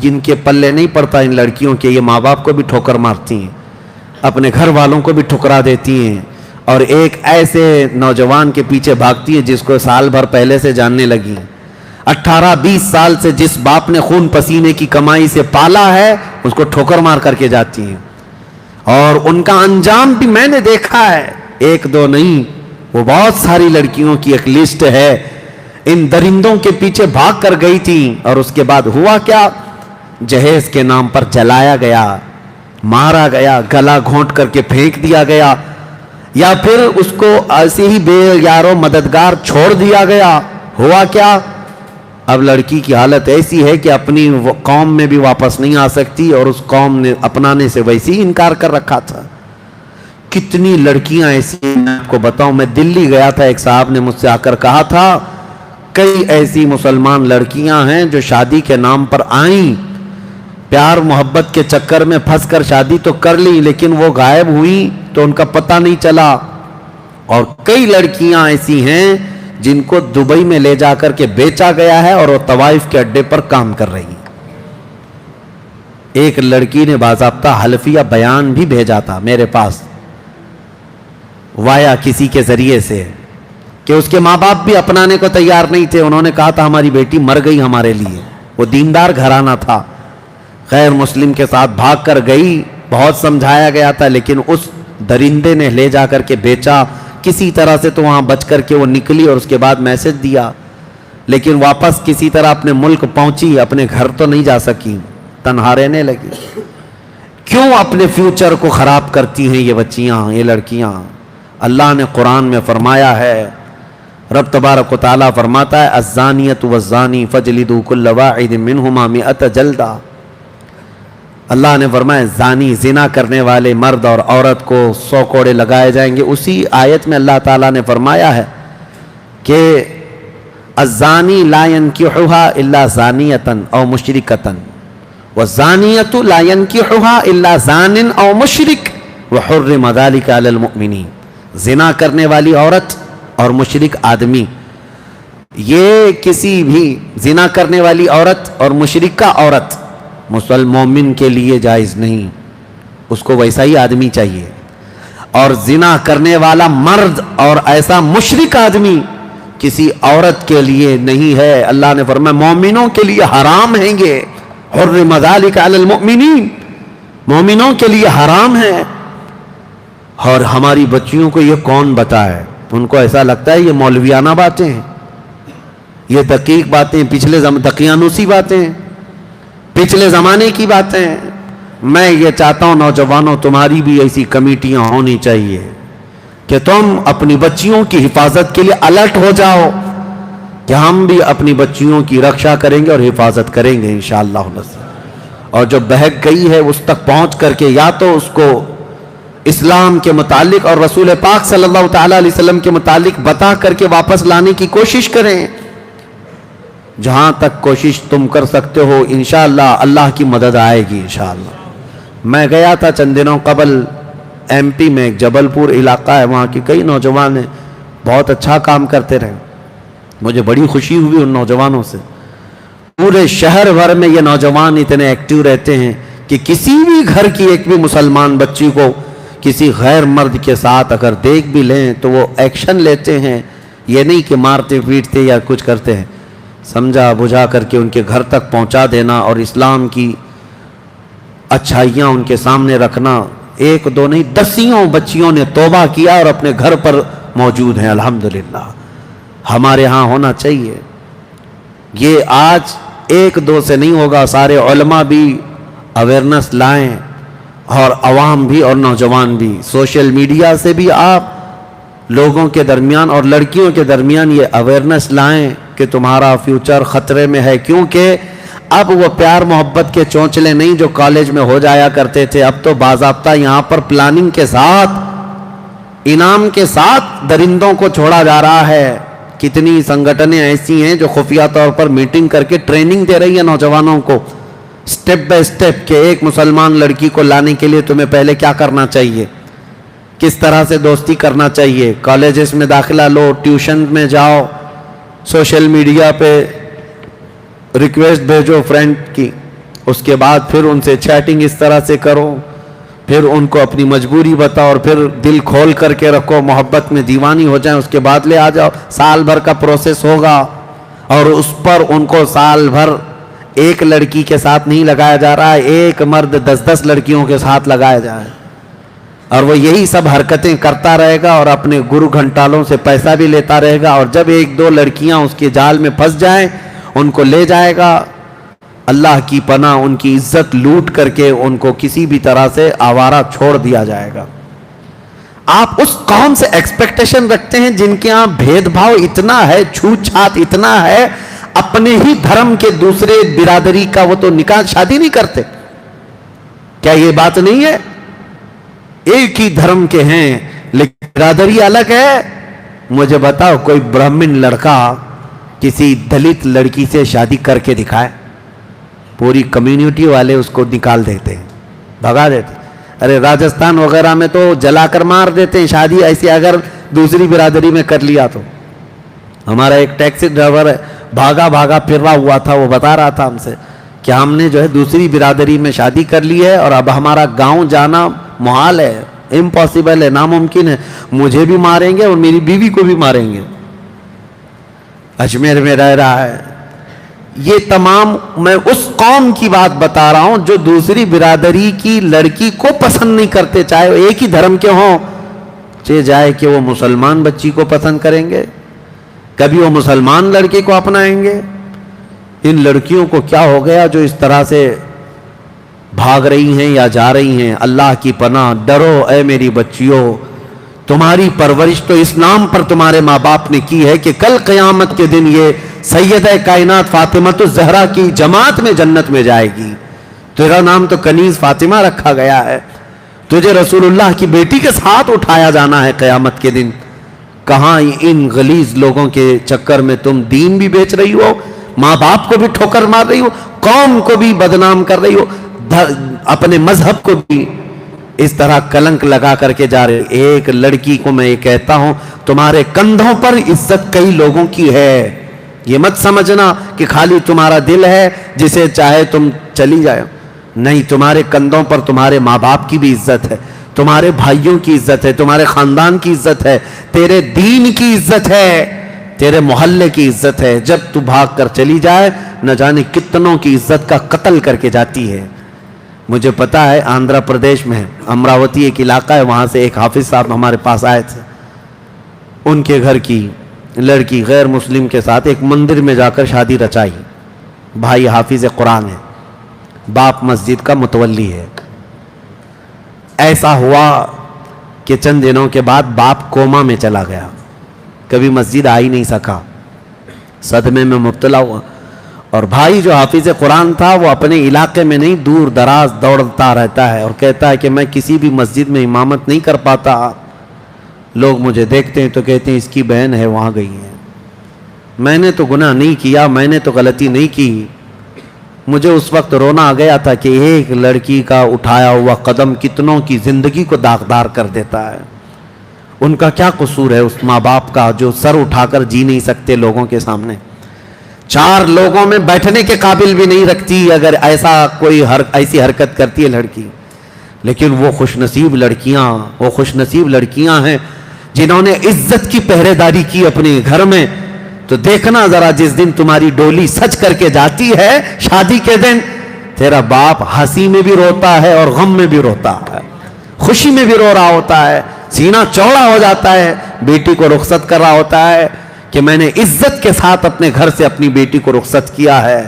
جن کے پلے نہیں پڑتا ان لڑکیوں کے، یہ ماں باپ کو بھی ٹھوکر مارتی ہیں، اپنے گھر والوں کو بھی ٹھکرا دیتی ہیں، اور ایک ایسے نوجوان کے پیچھے بھاگتی ہیں جس کو سال بھر پہلے سے جاننے لگی ہیں۔ 18-20 سال سے جس باپ نے خون پسینے کی کمائی سے پالا ہے اس کو ٹھوکر مار کر کے جاتی ہیں، اور ان کا انجام بھی میں نے دیکھا ہے، ایک دو نہیں، وہ بہت ساری لڑکیوں کی ایک لسٹ ہے، ان درندوں کے پیچھے بھاگ کر گئی تھی، اور اس کے بعد ہوا کیا؟ جہیز کے نام پر جلایا گیا، مارا گیا، گلا گھونٹ کر کے پھینک دیا گیا، یا پھر اس کو ایسے ہی بے یارو مددگار چھوڑ دیا گیا۔ ہوا کیا؟ اب لڑکی کی حالت ایسی ہے کہ اپنی قوم میں بھی واپس نہیں آ سکتی، اور اس قوم نے اپنانے سے ویسے ہی انکار کر رکھا تھا۔ کتنی لڑکیاں ایسی ہیں، میں آپ کو بتاؤں، میں دلی گیا تھا، ایک صاحب نے مجھ سے آ کر کہا تھا کئی ایسی مسلمان لڑکیاں ہیں جو شادی کے نام پر آئیں، پیار محبت کے چکر میں پھنس کر شادی تو کر لی، لیکن وہ غائب ہوئی تو ان کا پتہ نہیں چلا، اور کئی لڑکیاں ایسی ہیں جن کو دبئی میں لے جا کر کے بیچا گیا ہے اور وہ طوائف کے اڈے پر کام کر رہی ہیں۔ ایک لڑکی نے باضابطہ حلفیہ بیان بھی بھیجا تھا میرے پاس وایا کسی کے ذریعے سے، کہ اس کے ماں باپ بھی اپنانے کو تیار نہیں تھے، انہوں نے کہا تھا ہماری بیٹی مر گئی ہمارے لیے، وہ دیندار گھرانہ تھا، غیر مسلم کے ساتھ بھاگ کر گئی، بہت سمجھایا گیا تھا، لیکن اس درندے نے لے جا کر کے بیچا، کسی طرح سے تو وہاں بچ کر کے وہ نکلی، اور اس کے بعد میسج دیا، لیکن واپس کسی طرح اپنے ملک پہنچی، اپنے گھر تو نہیں جا سکی، تنہا رہنے لگی۔ کیوں اپنے فیوچر کو خراب کرتی ہیں یہ بچیاں، یہ لڑکیاں؟ اللہ نے قرآن میں فرمایا ہے، رب تبارک و تعالیٰ فرماتا ہے الزانیۃ والزانی فجلدوا کل واحد منہما 100 جلدہ۔ اللہ نے فرمایا زانی، زنا کرنے والے مرد اور عورت کو 100 کوڑے لگائے جائیں گے۔ اسی آیت میں اللہ تعالیٰ نے فرمایا ہے کہ الزانی لا ينکحها الا زانیۃ او مشرکۃ والزانیۃ لا ينکحها الا زان او مشرک وحرم ذلک علی المؤمنین۔ زنا کرنے والی عورت اور مشرک آدمی، یہ کسی بھی زنا کرنے والی عورت اور مشرکہ عورت مومن کے لیے جائز نہیں، اس کو ویسا ہی آدمی چاہیے، اور زنا کرنے والا مرد اور ایسا مشرک آدمی کسی عورت کے لیے نہیں ہے۔ اللہ نے فرمایا مومنوں کے لیے حرام ہیں گے، حرم ذلک علی المؤمنین، مومنوں کے لیے حرام ہے۔ اور ہماری بچیوں کو یہ کون بتائے؟ ان کو ایسا لگتا ہے یہ مولویانہ باتیں ہیں، یہ دقیق باتیں، دقیانوسی باتیں ہیں، پچھلے زمانے کی باتیں ہیں۔ میں یہ چاہتا ہوں نوجوانوں، تمہاری بھی ایسی کمیٹیاں ہونی چاہیے کہ تم اپنی بچیوں کی حفاظت کے لیے الرٹ ہو جاؤ، کہ ہم بھی اپنی بچیوں کی رکشا کریں گے اور حفاظت کریں گے انشاءاللہ۔ اور جو بہک گئی ہے اس تک پہنچ کر کے یا تو اس کو اسلام کے متعلق اور رسول پاک صلی اللہ تعالیٰ علیہ وسلم کے متعلق بتا کر کے واپس لانے کی کوشش کریں۔ جہاں تک کوشش تم کر سکتے ہو انشاءاللہ اللہ کی مدد آئے گی انشاءاللہ۔ میں گیا تھا چند دنوں قبل ایم پی میں، ایک جبل پور علاقہ ہے، وہاں کی کئی نوجوان ہیں، بہت اچھا کام کرتے رہے، مجھے بڑی خوشی ہوئی ان نوجوانوں سے۔ پورے شہر بھر میں یہ نوجوان اتنے ایکٹیو رہتے ہیں کہ کسی بھی گھر کی ایک بھی مسلمان بچی کو کسی غیر مرد کے ساتھ اگر دیکھ بھی لیں تو وہ ایکشن لیتے ہیں، یہ نہیں کہ مارتے پیٹتے یا کچھ کرتے ہیں، سمجھا بجھا کر کے ان کے گھر تک پہنچا دینا اور اسلام کی اچھائیاں ان کے سامنے رکھنا۔ ایک دو نہیں، دسیوں بچیوں نے توبہ کیا اور اپنے گھر پر موجود ہیں الحمدللہ۔ ہمارے ہاں ہونا چاہیے، یہ آج ایک دو سے نہیں ہوگا، سارے علماء بھی اویئرنس لائیں، اور عوام بھی اور نوجوان بھی، سوشل میڈیا سے بھی آپ لوگوں کے درمیان اور لڑکیوں کے درمیان یہ اویئرنس لائیں کہ تمہارا فیوچر خطرے میں ہے، کیونکہ اب وہ پیار محبت کے چونچلے نہیں جو کالج میں ہو جایا کرتے تھے، اب تو باضابطہ یہاں پر پلاننگ کے ساتھ، انعام کے ساتھ درندوں کو چھوڑا جا رہا ہے۔ کتنی سنگٹنیں ایسی ہیں جو خفیہ طور پر میٹنگ کر کے ٹریننگ دے رہی ہیں نوجوانوں کو، سٹیپ بائی سٹیپ، کہ ایک مسلمان لڑکی کو لانے کے لیے تمہیں پہلے کیا کرنا چاہیے، کس طرح سے دوستی کرنا چاہیے، کالجز میں داخلہ لو، ٹیوشن میں جاؤ، سوشل میڈیا پہ ریکویسٹ بھیجو فرینڈ کی، اس کے بعد پھر ان سے چیٹنگ اس طرح سے کرو، پھر ان کو اپنی مجبوری بتاؤ اور پھر دل کھول کر کے رکھو، محبت میں دیوانی ہو جائیں، اس کے بعد لے آ جاؤ۔ سال بھر کا پروسیس ہوگا، اور اس پر ان کو سال بھر ایک لڑکی کے ساتھ نہیں لگایا جا رہا ہے، ایک مرد 10 لڑکیوں کے ساتھ لگایا جائے، اور وہ یہی سب حرکتیں کرتا رہے گا اور اپنے گرو گھنٹالوں سے پیسہ بھی لیتا رہے گا، اور جب 1-2 لڑکیاں اس کے جال میں پھنس جائیں ان کو لے جائے گا، اللہ کی پناہ ان کی عزت لوٹ کر کے ان کو کسی بھی طرح سے آوارہ چھوڑ دیا جائے گا۔ آپ اس قوم سے ایکسپیکٹیشن رکھتے ہیں جن کے ہاں بھید بھاؤ اتنا ہے، چھوت چھات اتنا ہے، اپنے ہی دھرم کے دوسرے برادری کا وہ تو نکاح شادی نہیں کرتے؟ کیا یہ بات نہیں ہے؟ ایک ہی دھرم کے ہیں لیکن برادری الگ ہے۔ مجھے بتاؤ کوئی برہمن لڑکا کسی دلت لڑکی سے شادی کر کے دکھائے، پوری کمیونٹی والے اس کو نکال دیتے ہیں، بھگا دیتے ہیں۔ ارے راجستھان وغیرہ میں تو جلا کر مار دیتے ہیں شادی ایسی اگر دوسری برادری میں کر لیا تو۔ ہمارا ایک ٹیکسی ڈرائیور بھاگا پھر رہا ہوا تھا، وہ بتا رہا تھا ہم سے کہ ہم نے جو ہے دوسری برادری میں شادی کر لی ہے اور اب ہمارا گاؤں جانا محال ہے، امپاسبل ہے، ناممکن ہے، مجھے بھی ماریں گے اور میری بیوی کو بھی ماریں گے۔ اجمیر میں رہ رہا ہے۔ یہ تمام میں اس قوم کی بات بتا رہا ہوں جو دوسری برادری کی لڑکی کو پسند نہیں کرتے، چاہے وہ ایک ہی دھرم کے ہوں، چاہے جائے کہ وہ مسلمان بچی کو پسند کریں گے، کبھی وہ مسلمان لڑکے کو اپنائیں گے۔ ان لڑکیوں کو کیا ہو گیا جو اس طرح سے بھاگ رہی ہیں یا جا رہی ہیں؟ اللہ کی پناہ ڈرو اے میری بچیوں، تمہاری پرورش تو اسلام پر تمہارے ماں باپ نے کی ہے کہ کل قیامت کے دن یہ سیدہ کائنات فاطمہ الزہرا کی جماعت میں جنت میں جائے گی۔ تیرا نام تو کنیز فاطمہ رکھا گیا ہے، تجھے رسول اللہ کی بیٹی کے ساتھ اٹھایا جانا ہے قیامت کے دن۔ کہاں ان غلیظ لوگوں کے چکر میں تم دین بھی بیچ رہی ہو، ماں باپ کو بھی ٹھوکر مار رہی ہو، قوم کو بھی بدنام کر رہی ہو، اپنے مذہب کو بھی اس طرح کلنک لگا کر کے جا رہے۔ ایک لڑکی کو میں یہ کہتا ہوں تمہارے کندھوں پر عزت کئی لوگوں کی ہے، یہ مت سمجھنا کہ خالی تمہارا دل ہے جسے چاہے تم چلی جائے، نہیں، تمہارے کندھوں پر تمہارے ماں باپ کی بھی عزت ہے، تمہارے بھائیوں کی عزت ہے، تمہارے خاندان کی عزت ہے، تیرے دین کی عزت ہے، تیرے محلے کی عزت ہے۔ جب تو بھاگ کر چلی جائے نہ جانے کتنوں کی عزت کا قتل کر کے جاتی ہے۔ مجھے پتا ہے آندھرا پردیش میں امراوتی ایک علاقہ ہے، وہاں سے ایک حافظ صاحب ہمارے پاس آئے تھے، ان کے گھر کی لڑکی غیر مسلم کے ساتھ ایک مندر میں جا کر شادی رچائی۔ بھائی حافظ قرآن ہے، باپ مسجد کا متولی ہے۔ ایسا ہوا کہ چند دنوں کے بعد باپ کوما میں چلا گیا، کبھی مسجد آ ہی نہیں سکا، صدمے میں مبتلا ہوا۔ اور بھائی جو حافظ قرآن تھا وہ اپنے علاقے میں نہیں دور دراز دوڑتا رہتا ہے اور کہتا ہے کہ میں کسی بھی مسجد میں امامت نہیں کر پاتا، لوگ مجھے دیکھتے ہیں تو کہتے ہیں اس کی بہن ہے وہاں گئی ہے۔ میں نے تو گناہ نہیں کیا، میں نے تو غلطی نہیں کی۔ مجھے اس وقت رونا آ گیا تھا کہ ایک لڑکی کا اٹھایا ہوا قدم کتنوں کی زندگی کو داغدار کر دیتا ہے۔ ان کا کیا قصور ہے اس ماں باپ کا جو سر اٹھا کر جی نہیں سکتے لوگوں کے سامنے، 4 لوگوں میں بیٹھنے کے قابل بھی نہیں رکھتی اگر ایسی حرکت کرتی ہے لڑکی۔ لیکن وہ خوش نصیب لڑکیاں ہیں جنہوں نے عزت کی پہرے داری کی اپنے گھر میں۔ تو دیکھنا ذرا جس دن تمہاری ڈولی سج کر کے جاتی ہے شادی کے دن، تیرا باپ ہنسی میں بھی روتا ہے اور غم میں بھی روتا ہے، خوشی میں بھی رو رہا ہوتا ہے، سینہ چوڑا ہو جاتا ہے، بیٹی کو رخصت کر رہا ہوتا ہے کہ میں نے عزت کے ساتھ اپنے گھر سے اپنی بیٹی کو رخصت کیا ہے۔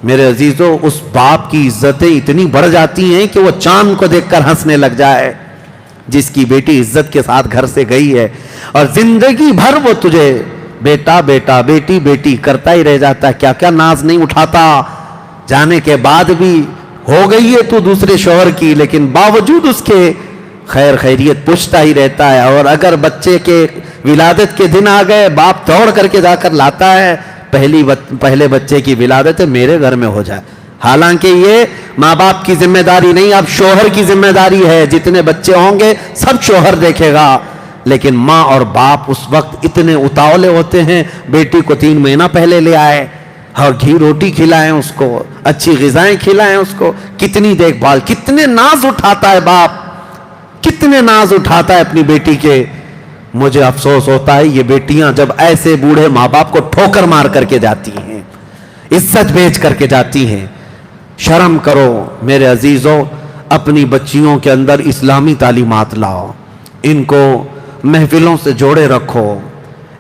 میرے عزیزو، اس باپ کی عزتیں اتنی بڑھ جاتی ہیں کہ وہ چاند کو دیکھ کر ہنسنے لگ جائے جس کی بیٹی عزت کے ساتھ گھر سے گئی ہے، اور زندگی بھر وہ تجھے بیٹا بیٹا بیٹی بیٹی کرتا ہی رہ جاتا ہے، کیا کیا ناز نہیں اٹھاتا۔ جانے کے بعد بھی ہو گئی ہے تو دوسرے شوہر کی، لیکن باوجود اس کے خیر خیریت پوچھتا ہی رہتا ہے، اور اگر بچے کے ولادت کے دن آ گئے باپ دوڑ کر کے جا کر لاتا ہے، پہلے بچے کی ولادت میرے گھر میں ہو جائے۔ حالانکہ یہ ماں باپ کی ذمہ داری نہیں، اب شوہر کی ذمہ داری ہے، جتنے بچے ہوں گے سب شوہر دیکھے گا۔ لیکن ماں اور باپ اس وقت اتنے اتاولے ہوتے ہیں، بیٹی کو 3 مہینہ پہلے لے آئے، اور گھی روٹی کھلائیں اس کو, اچھی غذائیں کھلائیں اس کو. کتنی دیکھ بھال, کتنے ناز اٹھاتا ہے باپ, کتنے ناز اٹھاتا ہے اپنی بیٹی کے. مجھے افسوس ہوتا ہے یہ بیٹیاں جب ایسے بوڑھے ماں باپ کو ٹھوکر مار کر کے جاتی ہیں, عزت بیچ کر کے جاتی ہیں. شرم کرو میرے عزیزوں, اپنی بچیوں کے اندر اسلامی تعلیمات لاؤ, ان کو محفلوں سے جوڑے رکھو,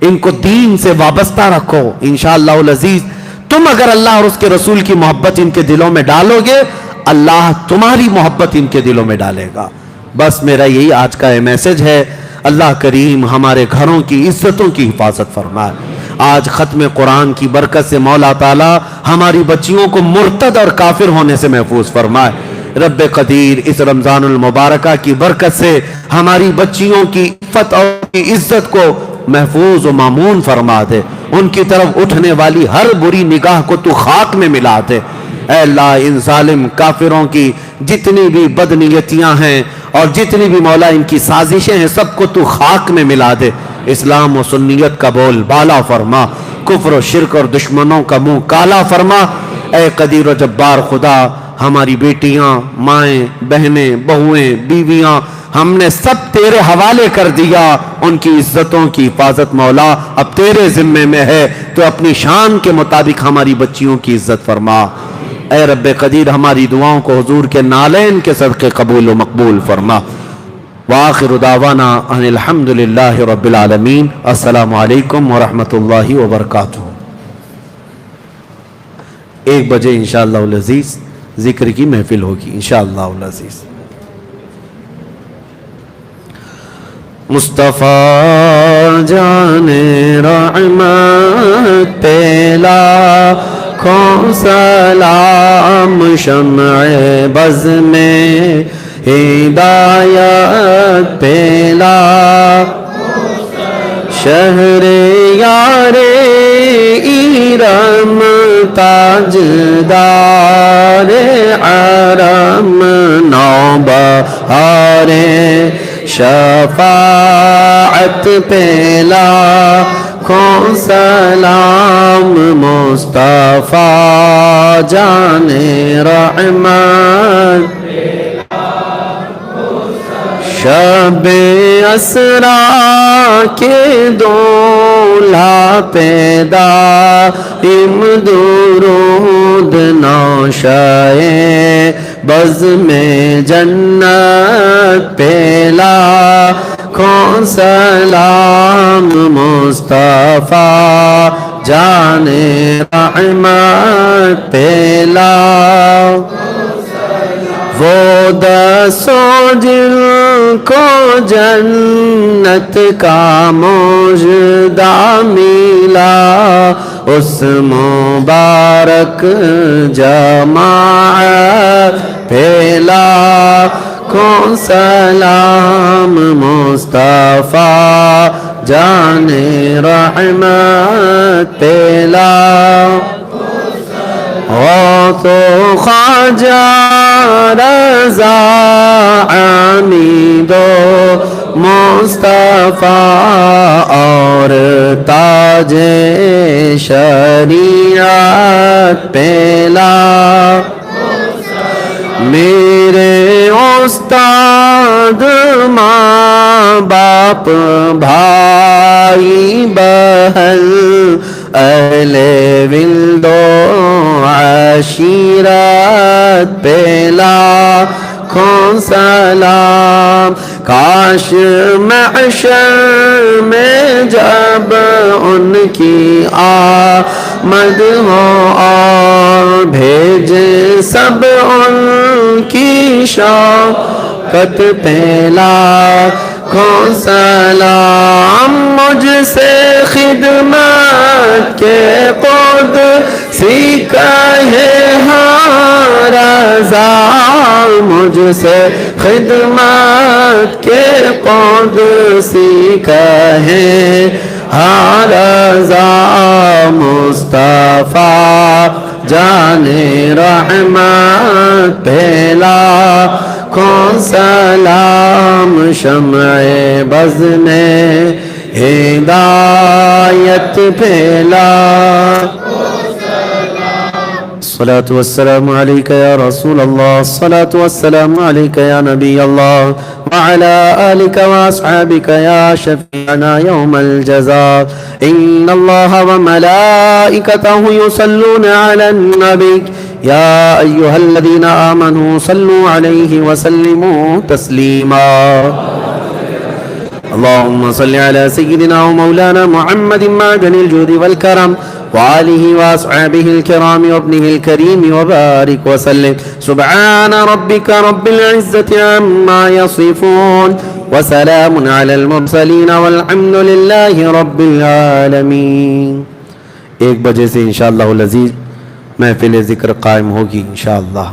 ان کو دین سے وابستہ رکھو. انشاءاللہ العزیز تم اگر اللہ اور اس کے رسول کی محبت ان کے دلوں میں ڈالو گے, اللہ تمہاری محبت ان کے دلوں میں ڈالے گا. بس میرا یہی آج کا میسج ہے. اللہ کریم ہمارے گھروں کی عزتوں کی حفاظت فرمائے. آج ختم قرآن کی برکت سے مولا تعالی ہماری بچیوں کو مرتد اور کافر ہونے سے محفوظ فرمائے. رب قدیر اس رمضان المبارکہ کی برکت سے ہماری بچیوں کی عفت اور عزت کو محفوظ و مامون فرما دے. ان کی طرف اٹھنے والی ہر بری نگاہ کو تو خاک میں ملا دے. اے اللہ ان ظالم کافروں کی جتنی بھی بدنیتیاں ہیں اور جتنی بھی مولا ان کی سازشیں ہیں سب کو تو خاک میں ملا دے. اسلام و سنیت کا بول بالا فرما, کفر و شرک اور دشمنوں کا منہ کالا فرما. اے قدیر و جبار خدا, ہماری بیٹیاں, مائیں, بہنیں, بہویں, بیویاں ہم نے سب تیرے حوالے کر دیا. ان کی عزتوں کی حفاظت مولا اب تیرے ذمے میں ہے, تو اپنی شان کے مطابق ہماری بچیوں کی عزت فرما. اے رب قدیر ہماری دعاؤں کو حضور کے نالین کے صدقے قبول و مقبول فرما. وآخر دعوانا ان الحمدللہ رب العالمین. السلام علیکم ورحمۃ اللہ وبرکاتہ. 1 بجے انشاءاللہ العزیز ذکر کی محفل ہوگی انشاءاللہ العزیز. مصطفیٰ جان رحمت پہ لاکھوں سلام, شمع بز میں ہدایت پہ لاکھوں سلام, شہر یار ایرم تاجدار حرم, نوبہار شفاعت پہ لاکھوں سلام, مصطفیٰ جان رحمت شب اسرا کے دولہا پیدا ام درود نوشائے بز میں جنت پہ لاکھوں سلام, مصطفیٰ جان رحمت پہ لاکھوں سلام. وہ دسوں جن کو جنت کا مژدہ ملا, اس مبارک جماعت پہ لاکھوں سلام, مصطفیٰ جان رحمت پہ لاکھوں سلام. ہو تو خواجہ رضا حمید مصطفیٰ اور تاج شریعت پہ لاکھوں سلام. میرے استاد ماں باپ بھائی بہن اہل ولد و عشیرت پہ لاکھوں سلام. کاش محشر میں جب ان کی آمد ہو اور بھیجے سب ان کی شوکت پہ لاکھوں سلام. مجھ سے خدمت کے قدسی کہے ہاں رضا, مجھ سے خدمت کے قدسی کہے ہاں رضا, مصطفیٰ جان رحمت پہ لاکھوں سلام, شمع بز میں ہدایت پہ لاکھوں سلام. الصلاة والسلام عليك يا رسول الله، الصلاة والسلام عليك يا نبي الله، وعلى آلك وأصحابك يا شفيعنا يوم الجزاء. إن الله وملائكته يصلون على النبي يا أيها الذين آمنوا صلوا عليه وسلموا تسليما. اللهم صل على سيدنا ومولانا محمد معدن الجود والكرم وآله وأصحابه الكرام وابنه الكريم وبارك وسلم. سبحان ربك رب العزة عما يصفون وسلام على المرسلين والحمد لله رب العالمين. 1 بجے سے انشاءاللہ العزیز محفل ذکر قائم ہوگی انشاءاللہ.